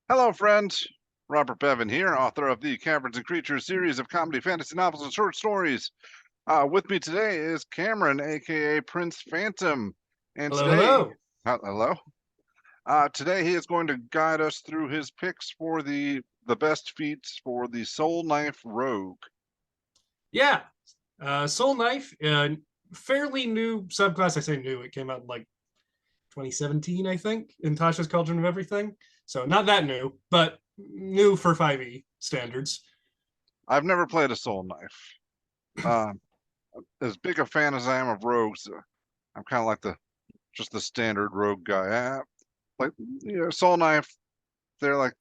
Hello, friends. Robert Bevan here, author of the Caverns Creatures series of comedy, fantasy novels, and short stories. With me today is Cameron, aka Prince Phantom, and Hello, today, hello. hello. Today he is going to guide us through his picks for the best feats for the Soulknife Rogue. Yeah, Soulknife, fairly new subclass. I say new; it came out in like 2017, I think, in Tasha's Cauldron of Everything. So not that new, but new for 5e standards. I've never played a Soulknife. Uh, as big a fan as I am of rogues, I'm kind of like just the standard rogue guy. Like Soulknife, they're like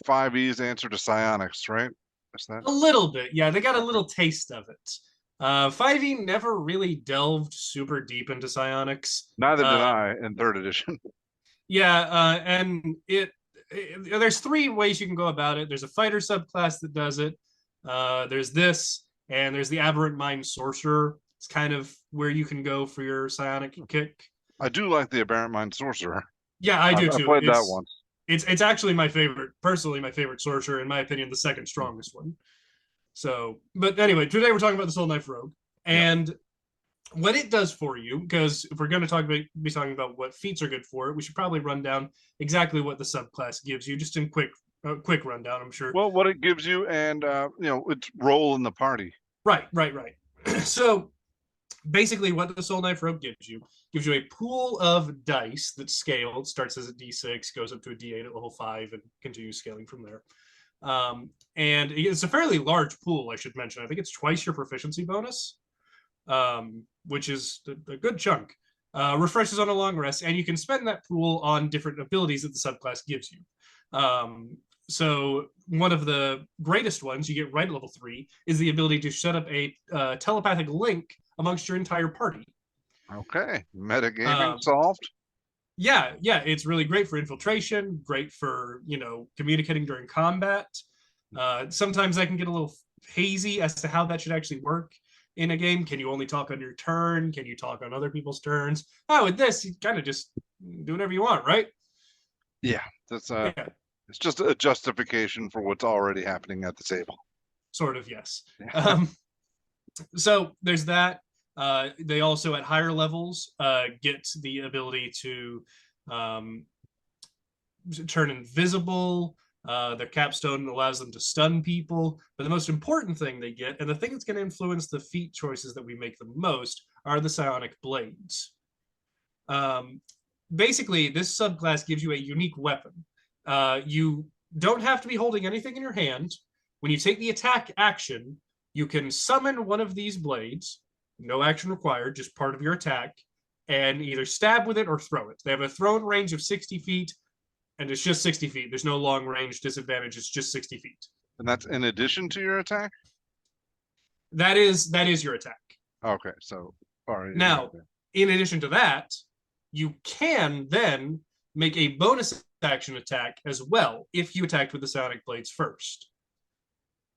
5e's answer to psionics, right? Is that A little bit, yeah. They got a okay? little taste of it. 5e never really delved super deep into psionics. Neither did Uh, I in third edition. yeah, and there's three ways you can go about it. There's a fighter subclass that does it. There's this, and there's the aberrant mind sorcerer. It's kind of where you can go for your psionic kick. I do like the Aberrant Mind Sorcerer. Yeah, I do I too. played that It's once. it's it's actually my favorite, personally my favorite sorcerer, in my opinion, the second strongest one. So, but anyway, today we're talking about the Soulknife Rogue Yeah. and what it does for you. Because if we're going to be talking about what feats are good for it, we should probably run down exactly what the subclass gives you, just in quick rundown. I'm sure. Well, what it gives you and its role in the party. Right. So basically, what the Soulknife Rogue gives you a pool of dice that's scaled. Starts as a D6, goes up to a D8 at level 5, and continues scaling from there. And it's a fairly large pool, I should mention. I think it's twice your proficiency bonus, which is a good chunk. Refreshes on a long rest, and you can spend that pool on different abilities that the subclass gives you. So one of the greatest ones you get right at level 3 is the ability to set up a telepathic link amongst your entire party. Okay, metagaming Um, solved. yeah, it's really great for infiltration, great for communicating during combat. Sometimes that can get a little hazy as to how that should actually work in a game. Can you only talk on your turn? Can you talk on other people's turns? Oh, with this, you kind of just do whatever you want, right? Yeah, that's Yeah, it's just a justification for what's already happening at the table. sort of, yes. Yeah. So there's that. They also at higher levels get the ability to um, turn invisible. Their capstone allows them to stun people. But the most important thing they get, and the thing that's going to influence the feat choices that we make the most, are the psionic blades. Um, Basically, this subclass gives you a unique weapon. You don't have to be holding anything in your hand. When you take the attack action, you can summon one of these blades. No action required, just part of your attack, and either stab with it or throw it. They have a thrown range of 60 feet, and it's just 60 feet. There's no long range disadvantage. It's just 60 feet. And that's in addition to your attack? That is your attack. Okay, so all right. Now, in addition to that, you can then make a bonus action attack as well if you attacked with the psionic blades first.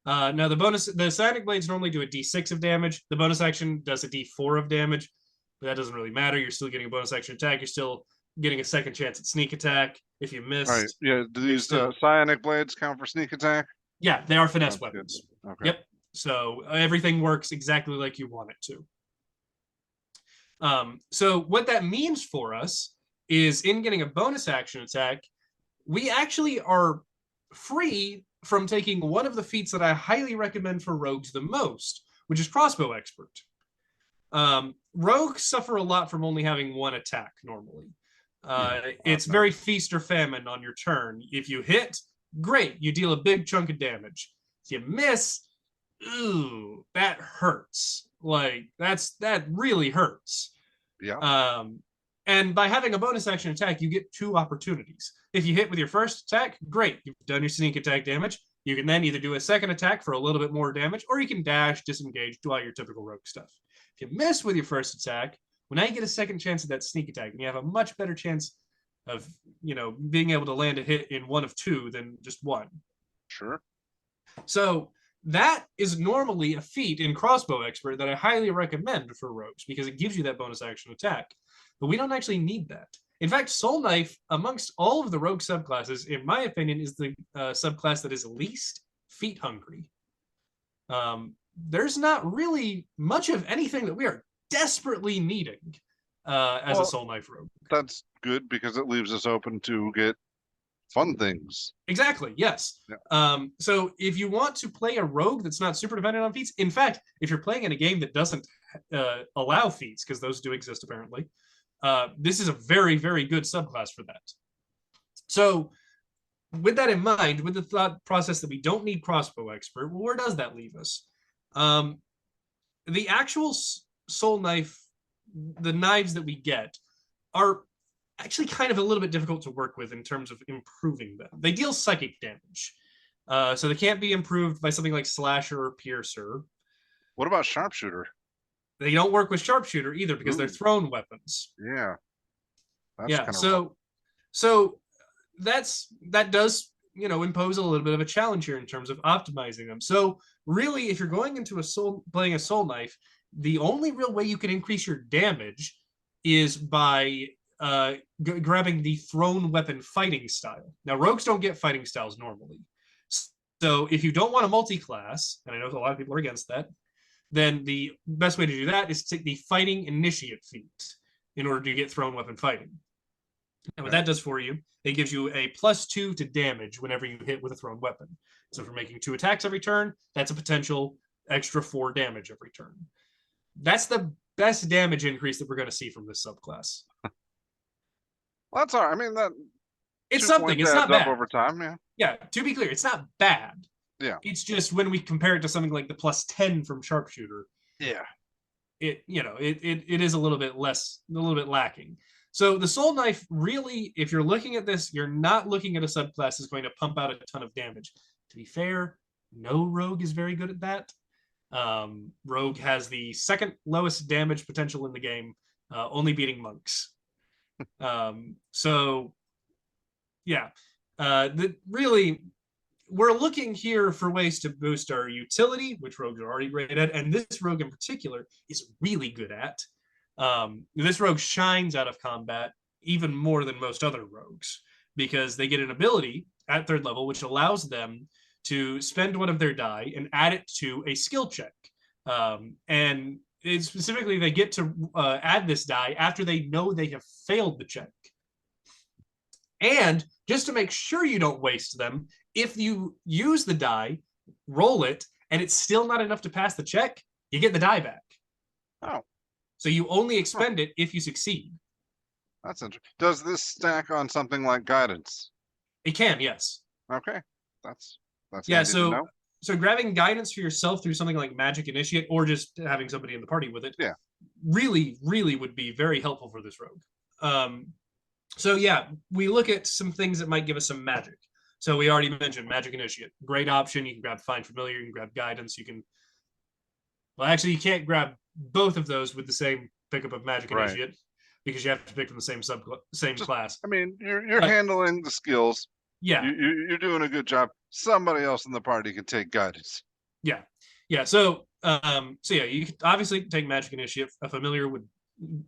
Now the psionic blades normally do a d6 of damage. The bonus action does a d4 of damage, but that doesn't really matter. You're still getting a bonus action attack. You're still getting a second chance at sneak attack if you All right. missed. Yeah, do these Still, psionic blades count for sneak attack? yeah, they are finesse Sounds good. weapons. Okay. Yep. So everything works exactly like you want it to. So what that means for us is in getting a bonus action attack, we actually are free from taking one of the feats that I highly recommend for rogues the most, which is crossbow expert. Rogues suffer a lot from only having one attack normally. It's very feast or famine on your turn. If you hit, great, you deal a big chunk of damage. If you miss, ooh, that hurts. Like that really hurts. Yeah. And by having a bonus action attack, you get two opportunities. If you hit with your first attack, great, you've done your sneak attack damage. You can then either do a second attack for a little bit more damage, or you can dash, disengage, do all your typical rogue stuff. If you miss with your first attack, well, now you get a second chance at that sneak attack, and you have a much better chance of being able to land a hit in one of two than just one. Sure. So that is normally a feat in crossbow expert that I highly recommend for rogues because it gives you that bonus action attack. But we don't actually need that. In fact, Soulknife, amongst all of the rogue subclasses, in my opinion, is the subclass that is least feat hungry. There's not really much of anything that we are desperately needing as a Soulknife Rogue. That's good because it leaves us open to get fun things. Exactly, yes. Yeah. So if you want to play a rogue that's not super dependent on feats, in fact, if you're playing in a game that doesn't allow feats, because those do exist apparently, this is a very, very good subclass for that. So with that in mind, with the thought process that we don't need crossbow expert, well, where does that leave us? The actual Soulknife, the knives that we get are actually kind of a little bit difficult to work with in terms of improving them. They deal psychic damage, so they can't be improved by something like Slasher or Piercer. What about Sharpshooter? They don't work with Sharpshooter either because they're thrown weapons. Yeah. That's yeah. So that does, you know, impose a little bit of a challenge here in terms of optimizing them. So really, if you're going into playing a Soulknife, the only real way you can increase your damage is by grabbing the thrown weapon fighting style. Now, rogues don't get fighting styles normally. So if you don't want a multi-class, and I know a lot of people are against that, then the best way to do that is to take the fighting initiate feat in order to get thrown weapon fighting. And what that does for you, it gives you a +2 to damage whenever you hit with a thrown weapon. So if you're making 2 attacks every turn, that's a potential extra 4 damage every turn. That's the best damage increase that we're going to see from this subclass. Well, that's all right. I mean, that it's something. It's not bad over time. Yeah. Yeah. To be clear, it's not bad. Yeah. It's just when we compare it to something like the +10 from Sharpshooter. Yeah. It is a little bit lacking. So the Soulknife, really, if you're looking at this, you're not looking at a subclass that's going to pump out a ton of damage. To be fair, no rogue is very good at that. Rogue has the second lowest damage potential in the game, only beating monks. So, yeah, really, we're looking here for ways to boost our utility, which rogues are already great at, and this rogue in particular is really good at. This rogue shines out of combat even more than most other rogues because they get an ability at 3rd level which allows them to spend one of their die and add it to a skill check. And specifically, they get to add this die after they know they have failed the check. And just to make sure you don't waste them, if you use the die, roll it, and it's still not enough to pass the check, you get the die back. Oh. So you only expend it if you succeed. That's interesting. Does this stack on something like guidance? It can, yes. Okay. That's yeah, so grabbing guidance for yourself through something like Magic Initiate or just having somebody in the party with it, really, really would be very helpful for this rogue. So yeah, we look at some things that might give us some magic. So we already mentioned Magic Initiate. Great option. You can grab Find Familiar, you can grab Guidance, you can... Well, actually, you can't grab both of those with the same pickup of Magic Initiate because you have to pick from the same class. I mean, you're handling the skills. Yeah. You're doing a good job. Somebody else in the party can take Guidance. Yeah. Yeah. So yeah, you can obviously take Magic Initiate. A Familiar would...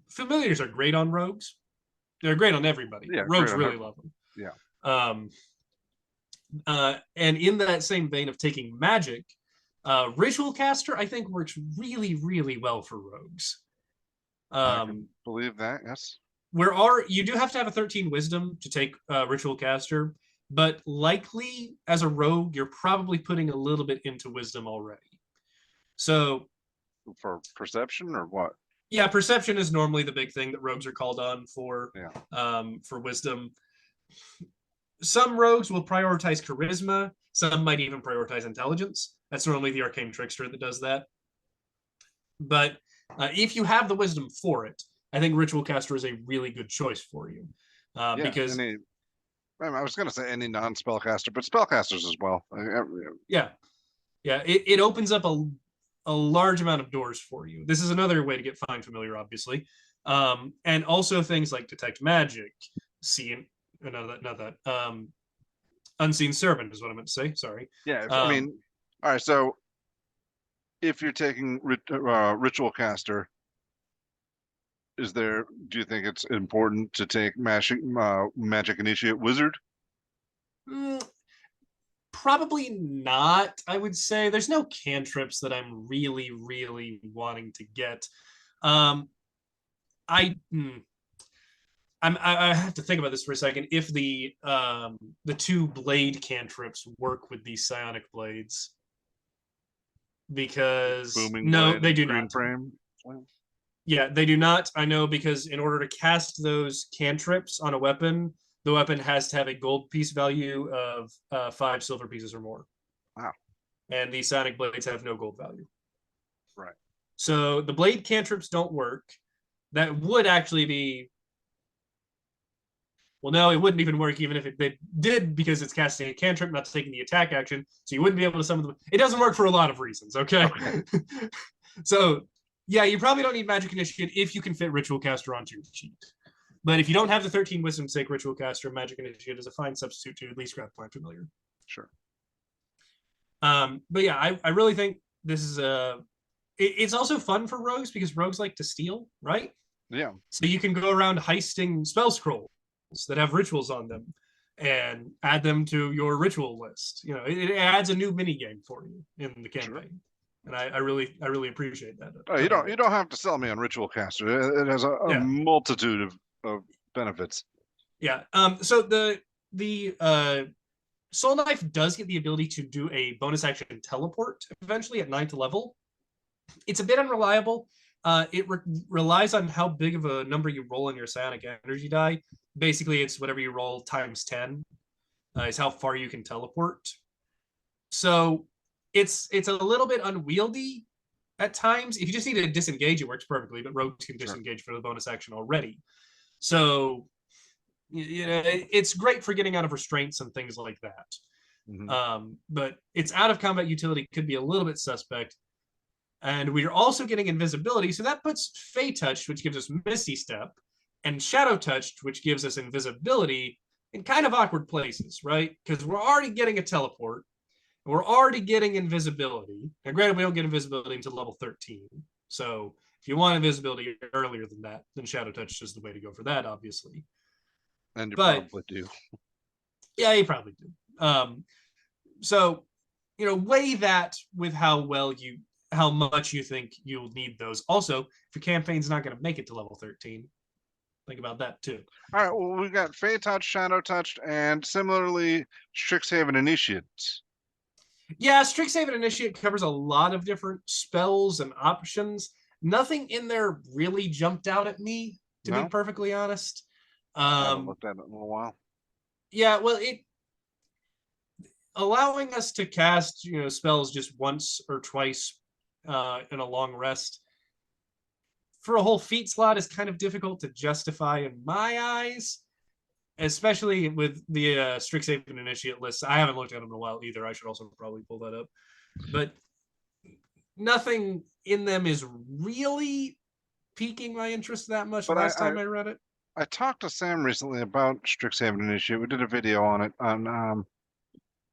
Familiars are great on rogues. They're great on everybody. Yeah, rogues really love them. Yeah. And in that same vein of taking magic, Ritual Caster, I think, works really, really well for rogues. I can believe that, yes. You do have to have a 13 wisdom to take Ritual Caster, but likely as a rogue, you're probably putting a little bit into wisdom already. So for perception or what? Yeah, perception is normally the big thing that rogues are called on for wisdom. Some rogues will prioritize charisma. Some might even prioritize intelligence. That's normally the arcane trickster that does that. But if you have the wisdom for it, I think Ritual Caster is a really good choice for you. Because I was going to say any non-spellcaster, but spellcasters as well. Yeah. It opens up a large amount of doors for you. This is another way to get Find Familiar, obviously. And also things like Detect Magic, Unseen Servant is what I meant to say. Sorry. Yeah, I mean, all right. So if you're taking Ritual Caster, Do you think it's important to take Magic Initiate Wizard? Mm, probably not. I would say there's no cantrips that I'm really wanting to get. Um, I hmm, I have to think about this for a second. If the two blade cantrips work with these psionic blades, because Booming no, Blade they and do Green not. Frame? Yeah, they do not. I know because in order to cast those cantrips on a weapon, the weapon has to have a gold piece value of 5 silver pieces or more. Wow. And the psionic blades have no gold value. Right. So the blade cantrips don't work. That would actually be, well, no, it wouldn't even work even if they did, because it's casting a cantrip, not taking the attack action. So you wouldn't be able to summon them. It doesn't work for a lot of reasons. Okay. Okay. So yeah, you probably don't need Magic Initiate if you can fit Ritual Caster onto your sheet. But if you don't have the 13 Wisdom sake, Ritual Caster, Magic Initiate is a fine substitute to at least grab Plant Familiar. Sure. But yeah, I really think this is it's also fun for rogues because rogues like to steal, right? Yeah. So you can go around heisting spell scrolls that have rituals on them and add them to your ritual list. You know, it adds a new mini game for you in the campaign. Sure. And I really appreciate that. Oh, you don't have to sell me on Ritual Caster. It has a multitude of benefits. Yeah. So the Soulknife does get the ability to do a bonus action teleport eventually at 9th level. It's a bit unreliable. It relies on how big of a number you roll on your psionic energy die. Basically, it's whatever you roll times 10 is how far you can teleport. So it's a little bit unwieldy at times. If you just need to disengage, it works perfectly, but rogues can disengage for the bonus action already. So you know, it's great for getting out of restraints and things like that. Mm-hmm. But its out of combat utility could be a little bit suspect. And we're also getting invisibility, so that puts Fey Touch, which gives us Misty Step, and Shadow Touch, which gives us invisibility, in kind of awkward places, right? Because we're already getting a teleport, and we're already getting invisibility. Now, granted, we don't get invisibility until level 13. So if you want invisibility earlier than that, then Shadow Touch is the way to go for that, obviously. And you probably do. Yeah, you probably do. So, you know, weigh that with how much you think you'll need those. Also, if your campaign's not going to make it to level 13, think about that too. All right, well, we've got Fey Touch, Shadow Touch, and similarly, Strixhaven Initiates. Yeah, Strixhaven Initiate covers a lot of different spells and options. Nothing in there really jumped out at me, to be perfectly honest. I haven't looked at it in a while. Yeah, well, it allowing us to cast, you know, spells just once or twice in a long rest for a whole feat slot is kind of difficult to justify in my eyes, especially with the Strixhaven Initiate list. I haven't looked at them in a while either. I should also probably pull that up. But nothing in them is really piquing my interest that much last time I read it. I talked to Sam recently about Strixhaven Initiate. We did a video on it. On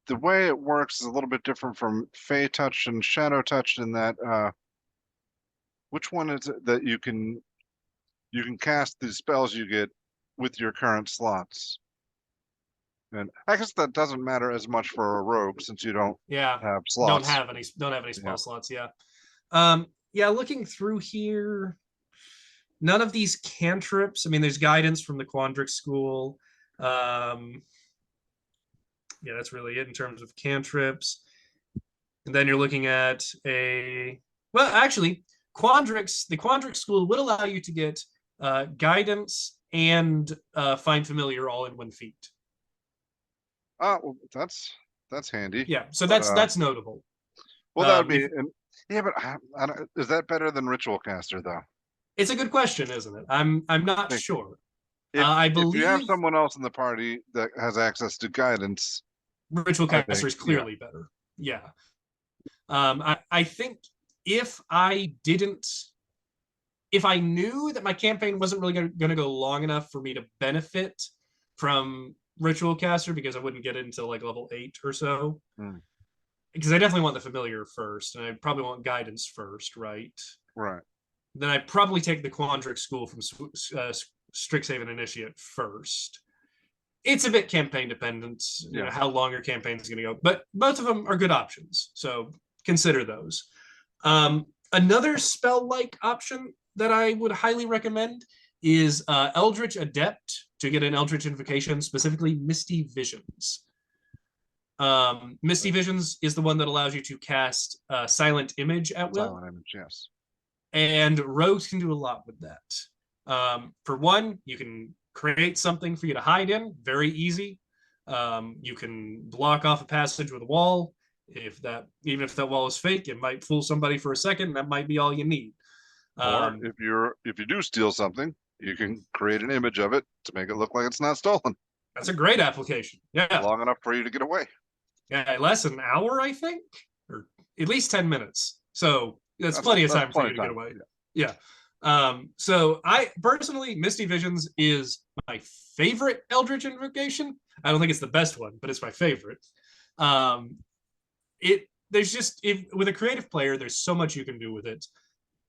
the way it works is a little bit different from Fey Touch and Shadow Touch in that which one is it that you can cast the spells you get with your current slots? And I guess that doesn't matter as much for a rogue since you don't have slots. Don't have any spell slots. Yeah. Looking through here, none of these cantrips. I mean, there's guidance from the Quandrix school. That's really it in terms of cantrips. And then you're looking at the Quandrix school would allow you to get guidance and find familiar all in one feat. Well, that's handy. Yeah, so that's notable. Well, that would be, but I don't, is that better than Ritual Caster though? It's a good question, isn't it? I'm not sure. If you have someone else in the party that has access to guidance, Ritual Caster is clearly better. Yeah. I think if I knew that my campaign wasn't really going to go long enough for me to benefit from Ritual Caster, because I wouldn't get it until like level 8 or so, because I definitely want the familiar first, and I probably want guidance first, right? Right. then I'd probably take the Quandrix School from Strixhaven Initiate first. It's a bit campaign dependent, you know, how long your campaign is going to go, but both of them are good options. So consider those. Another spell-like option that I would highly recommend is Eldritch Adept to get an Eldritch Invocation, specifically Misty Visions. Misty Visions is the one that allows you to cast Silent Image at will. Silent Image, yes. And rogues can do a lot with that. For one, you can create something for you to hide in, very easy. You can block off a passage with a wall. Even if that wall is fake, it might fool somebody for a second. That might be all you need. Or if you do steal something, you can create an image of it to make it look like it's not stolen. That's a great application. Yeah, long enough for you to get away. Yeah, less than an hour, I think, or at least 10 minutes. So that's plenty of time for you to get away. Yeah. So I personally, Misty Visions is my favorite Eldritch Invocation. I don't think it's the best one, but it's my favorite. With a creative player, there's so much you can do with it.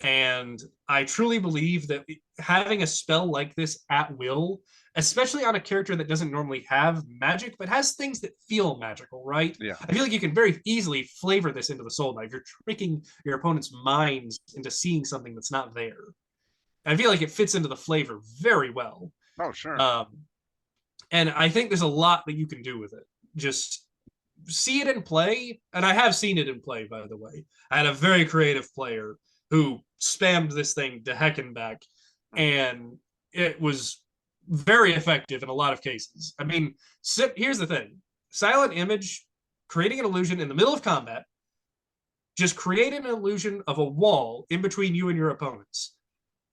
And I truly believe that having a spell like this at will, especially on a character that doesn't normally have magic, but has things that feel magical, right? Yeah. I feel like you can very easily flavor this into the Soulknife. You're tricking your opponent's minds into seeing something that's not there. I feel like it fits into the flavor very well. Oh, sure. And I think there's a lot that you can do with it. Just see it in play. And I have seen it in play, by the way. I had a very creative player who spammed this thing to heck and back. And it was very effective in a lot of cases. I mean, here's the thing. Silent Image, creating an illusion in the middle of combat, just create an illusion of a wall in between you and your opponents.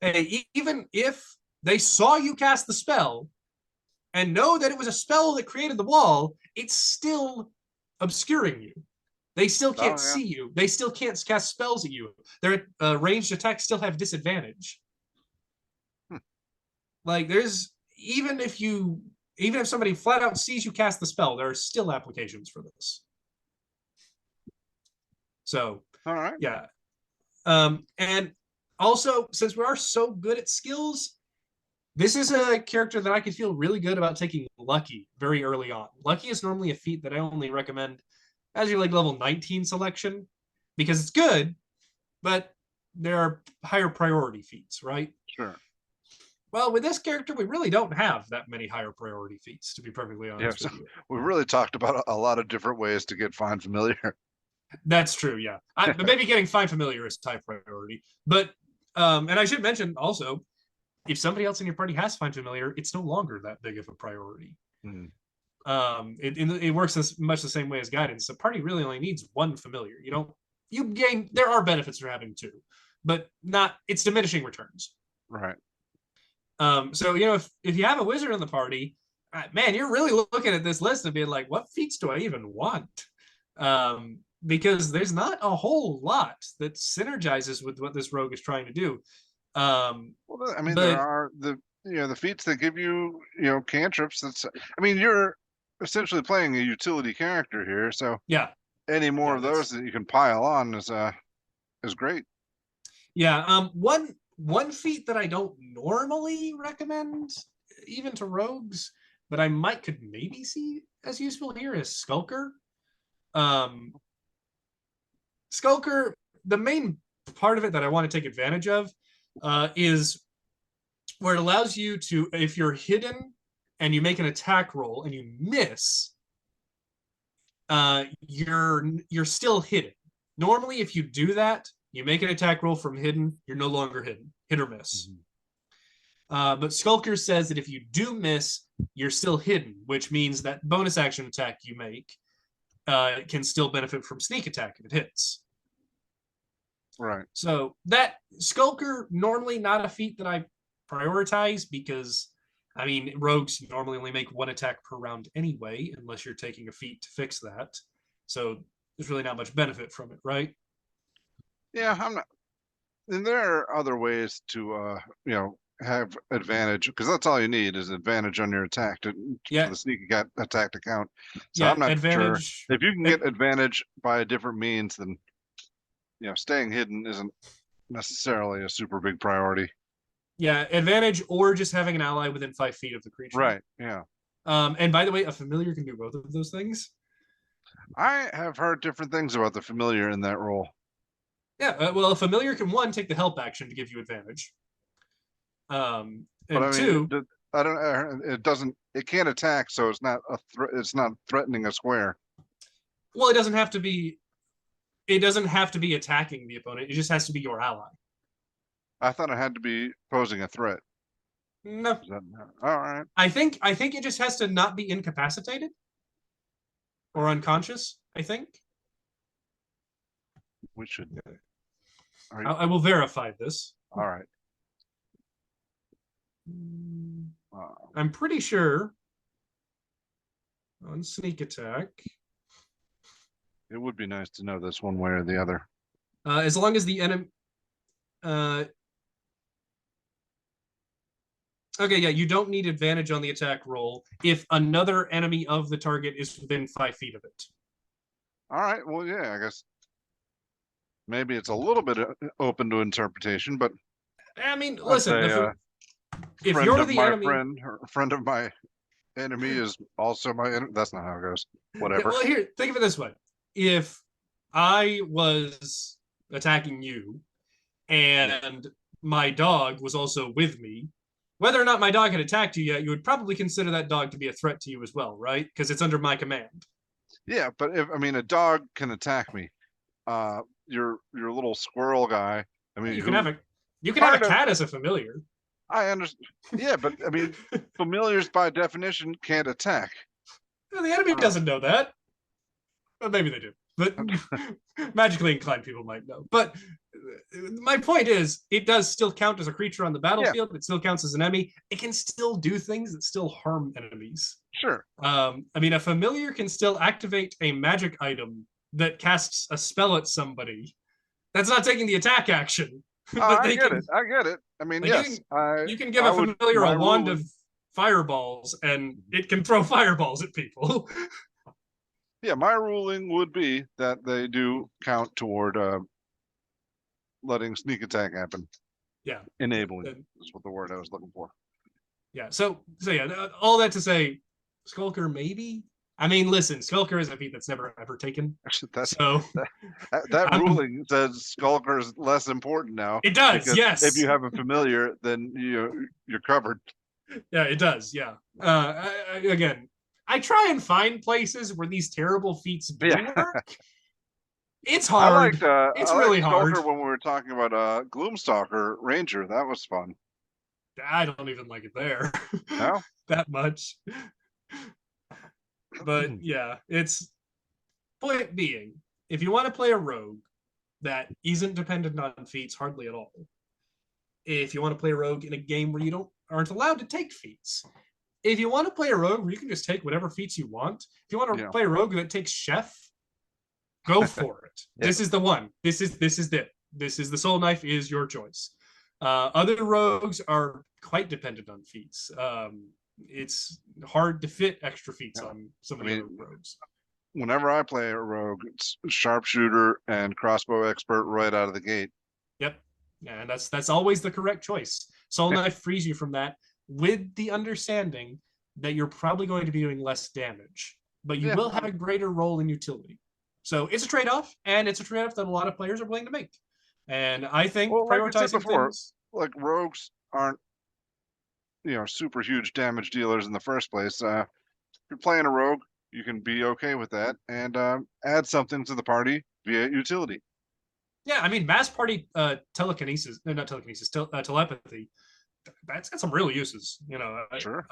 Hey, even if they saw you cast the spell and know that it was a spell that created the wall, it's still obscuring you. They still can't see you. They still can't cast spells at you. Their ranged attacks still have disadvantage. Like even if somebody flat out sees you cast the spell, there are still applications for this. So, all right. Yeah. And also, since we are so good at skills, this is a character that I could feel really good about taking Lucky very early on. Lucky is normally a feat that I only recommend as your level 19 selection, because it's good, but there are higher priority feats, right? Sure. Well, with this character, we really don't have that many higher priority feats, to be perfectly honest with you. We really talked about a lot of different ways to get Find Familiar. That's true, yeah. But maybe getting Find Familiar is high priority. But, and I should mention also, if somebody else in your party has Find Familiar, it's no longer that big of a priority. Mm. It works as much the same way as Guidance. The party really only needs one familiar. There are benefits for having two, but it's diminishing returns. Right. So, if you have a wizard in the party, man, you're really looking at this list and being like, what feats do I even want? Because there's not a whole lot that synergizes with what this rogue is trying to do. There are the feats that give you, cantrips. You're essentially playing a utility character here, so yeah, any more of those that you can pile on is great. Yeah. One feat that I don't normally recommend even to rogues, but I could maybe see as useful here is Skulker. Skulker, the main part of it that I want to take advantage of is where it allows you to, if you're hidden and you make an attack roll and you miss, you're still hidden. Normally, if you do that, you make an attack roll from hidden, you're no longer hidden, hit or miss. Mm-hmm. But Skulker says that if you do miss, you're still hidden, which means that bonus action attack you make can still benefit from sneak attack if it hits. Right. So that Skulker, normally not a feat that I prioritize because, rogues normally only make one attack per round anyway, unless you're taking a feat to fix that. So there's really not much benefit from it, right? Yeah, I'm not. And there are other ways to, have advantage, because that's all you need is advantage on your attack for the sneaky attack to count. So I'm not sure if you can get advantage by a different means, then staying hidden isn't necessarily a super big priority. Yeah, advantage or just having an ally within 5 feet of the creature. Right. Yeah. And by the way, a familiar can do both of those things. I have heard different things about the familiar in that role. Yeah, well, a familiar can one take the help action to give you advantage. But And I mean, two, I don't. It doesn't. It can't attack, so it's not a threat. It's not threatening a square. well, it doesn't have to be. It doesn't have to be attacking the opponent. It just has to be your ally. I thought it had to be posing a threat. No, All right? I think it just has to not be incapacitated or unconscious. I think We should get it. I will verify this. All right. I'm pretty sure on sneak attack, It would be nice to know this one way or the other. as long as the enemy. Okay, yeah, you don't need advantage on the attack roll if another enemy of the target is within 5 feet of it. All right. Well, yeah. I guess maybe it's a little bit open to interpretation, but I mean, I'd listen, say if friend you're of the my enemy, friend or friend of my enemy is also my enemy. That's not how it goes. Whatever. well, here, think of it this way: if I was attacking you and my dog was also with me, whether or not my dog had attacked you yet, you would probably consider that dog to be a threat to you as well, right? Because it's under my command. Yeah, but if I mean a dog can attack me, your little squirrel guy. I mean, You can have a part of cat as a familiar. I understand. Yeah, but I mean, familiars by definition can't attack. Well, the enemy doesn't know that. Well, maybe they do, but magically inclined people might know. But my point is, it does still count as a creature on the battlefield. It still counts as an enemy. It can still do things that still harm enemies. Sure. I mean, a familiar can still activate a magic item that casts a spell at somebody. That's not taking the attack action. I get it. I get it. I mean, like yes, you can give a familiar a wand of fireballs, and it can throw fireballs at people. Yeah, my ruling would be that they do count toward letting sneak attack happen. Yeah, enabling is what the word I was looking for. Yeah, so yeah, all that to say, Skulker maybe. I mean, listen, Skulker is a feat that's never ever taken. That ruling says Skulker is less important now. It does, yes. If you have a familiar, then you're covered. Yeah, it does. Yeah. Again, I try and find places where these terrible feats do work. It's hard. It's really hard. Skulker when we were talking about Gloomstalker Ranger, that was fun. I don't even like it there. No? That much. But yeah, it's point being, if you want to play a rogue that isn't dependent on feats hardly at all, if you want to play a rogue in a game where you aren't allowed to take feats, if you want to play a rogue where you can just take whatever feats you want, if you want to play a rogue that takes chef, go for it. This is the one. This is it. This is the Soulknife is your choice. Other rogues are quite dependent on feats. It's hard to fit extra feats on some of the other rogues. Whenever I play a rogue, it's sharpshooter and crossbow expert right out of the gate. Yep. Yeah, and that's always the correct choice. Soulknife frees you from that with the understanding that you're probably going to be doing less damage, but you will have a greater role in utility. So it's a trade-off, and it's a trade-off that a lot of players are willing to make. And I think prioritizing things like rogues aren't super huge damage dealers in the first place. If you're playing a rogue, you can be okay with that and add something to the party via utility. Yeah, I mean, mass party telekinesis, no, not telekinesis, telepathy. That's got some real uses. Sure.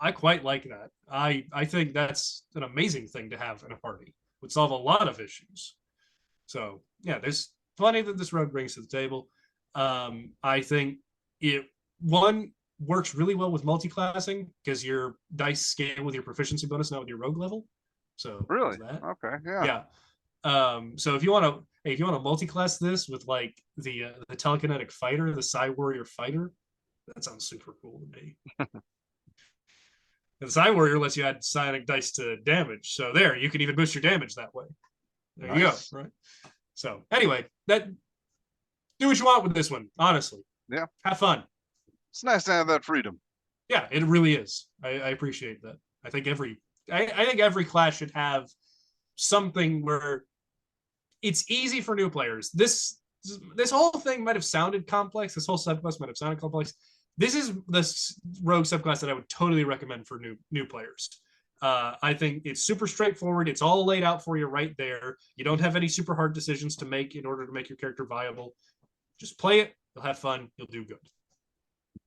I quite like that. I think that's an amazing thing to have in a party. Would solve a lot of issues. So yeah, there's plenty that this rogue brings to the table. I think it works really well with multi-classing because your dice scale with your proficiency bonus, not with your rogue level. So really, okay, yeah. So if you want to multi-class this with like the telekinetic fighter, the Psi Warrior fighter, that sounds super cool to me. The Psi Warrior lets you add psionic dice to damage, so there you can even boost your damage that way. There you go, right? So anyway, do what you want with this one, honestly. Yeah. Have fun. It's nice to have that freedom. Yeah, it really is. I appreciate that. I think every class should have something where it's easy for new players. This whole thing might have sounded complex. This whole subclass might have sounded complex. This is the rogue subclass that I would totally recommend for new players. I think it's super straightforward. It's all laid out for you right there. You don't have any super hard decisions to make in order to make your character viable. Just play it. You'll have fun. You'll do good.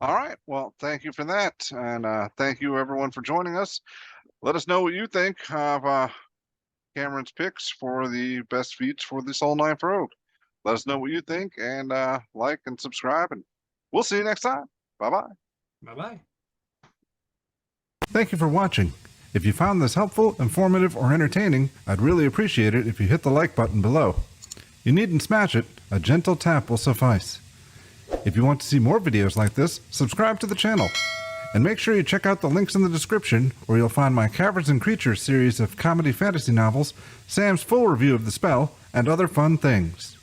All right. Well, thank you for that. And thank you, everyone, for joining us. Let us know what you think of Cameron's picks for the best feats for the Soulknife Rogue. Let us know what you think, and like and subscribe, and we'll see you next time. Bye-bye. Bye-bye. Thank you for watching. If you found this helpful, informative, or entertaining, I'd really appreciate it if you hit the like button below. You needn't smash it. A gentle tap will suffice. If you want to see more videos like this, subscribe to the channel. And make sure you check out the links in the description, where you'll find my Caverns Creatures series of comedy fantasy novels, Sam's full review of the spell, and other fun things.